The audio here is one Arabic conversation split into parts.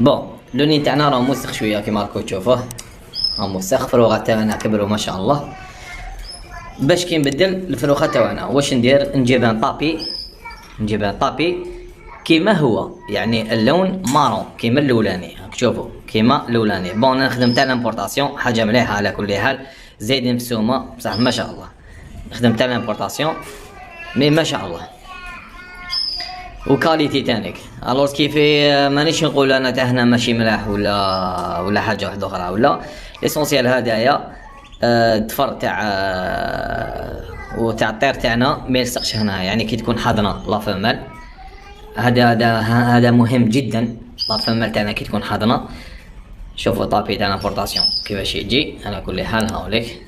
بون لوني تاعنا راه موسخ شويه كيما راكم تشوفوه، راه موسخ. فروغات تاعنا كبروا ما شاء الله. باش كي نبدل الفروخه تاعنا واش ندير؟ نجيب ان طابي كيما هو، يعني اللون مارون كيما الاولاني، راك تشوفوا كيما الاولاني. بون انا نخدم تاع لامبورطاسيون، حاجه مليحه على كل حال، زايدين في السومه بصح ما شاء الله. نخدم تاع لامبورطاسيون مي ما شاء الله وكاليتي تانيك. الوغ كيف مانيش نقول انا تاع هنا ماشي ملاح ولا حاجه واحده اخرى ولا ليسونسيال. هدايا الدفر تاع وتاع الطير تاعنا ما يلصقش هنا، يعني كي تكون حاضنه لا فمال. هذا مهم جدا، لا فمال تاعنا كي تكون حاضنه. شوفوا طابي تاع لامبورطاسيون كيفاش يجي على كل حال، هاوليك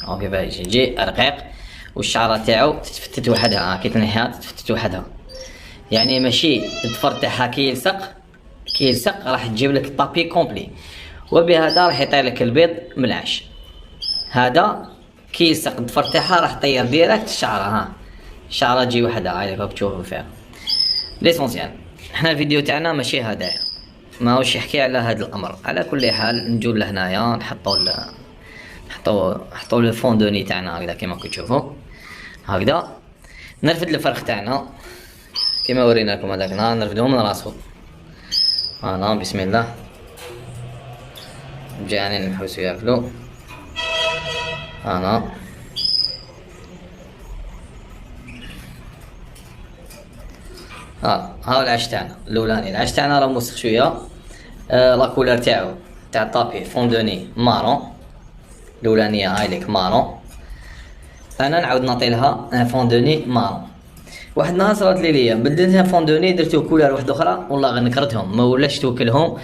هاو كيفاش يجي رقيق، والشعره تاعو تتفتت وحدها. كي تنحيها تتفتت وحدها، يعني ماشي الظفر تاعها كي يلصق راح تجيب لك الطابي كومبلي، وبهذا راح يطير لك البيض ملعش. هذا كي يلصق الظفر تاعها راح طير ديريكت الشعره. ها الشعره تجي وحدها، هاي راك تشوفوا فيها ليسونسيال. حنا الفيديو تاعنا ماشي هذا، ماهوش يحكي على هذا الامر. على كل حال نجو لهنايا نحطوا لو فوندوني تاعنا هكذا كيما راكم تشوفوا. هكذا نرفد الفرخ تاعنا كما وريناكم هذاك النهار، نرفدوه من راسو. انا بسم الله جاني نحوسو ياكلو. انا ها العش تاعنا الاولاني. العش تاعنا راه موسخ شويه، لا كولر تاعو تاع الطابي فوندوني مارون، الاولانيه هاي ليك مارون. انا نعاود نعطيلها فوندوني مارون. واحد النهار صرات لي بدلتها فوندوني درتو كولر واحده اخرى، والله غير نكرتهم ما ولاش توكلهم،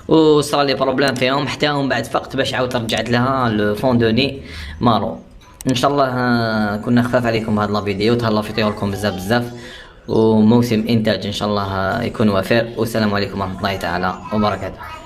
وصار لي بروبليم فيهم حتى من بعد فقت باش عاودت رجعت لها الفوندوني مارون. ان شاء الله كنا خفاف عليكم هذا الفيديو، تهلاو في طيوركم بزاف وموسم انتاج ان شاء الله يكون وافر. والسلام عليكم ورحمه الله تعالى وبركاته.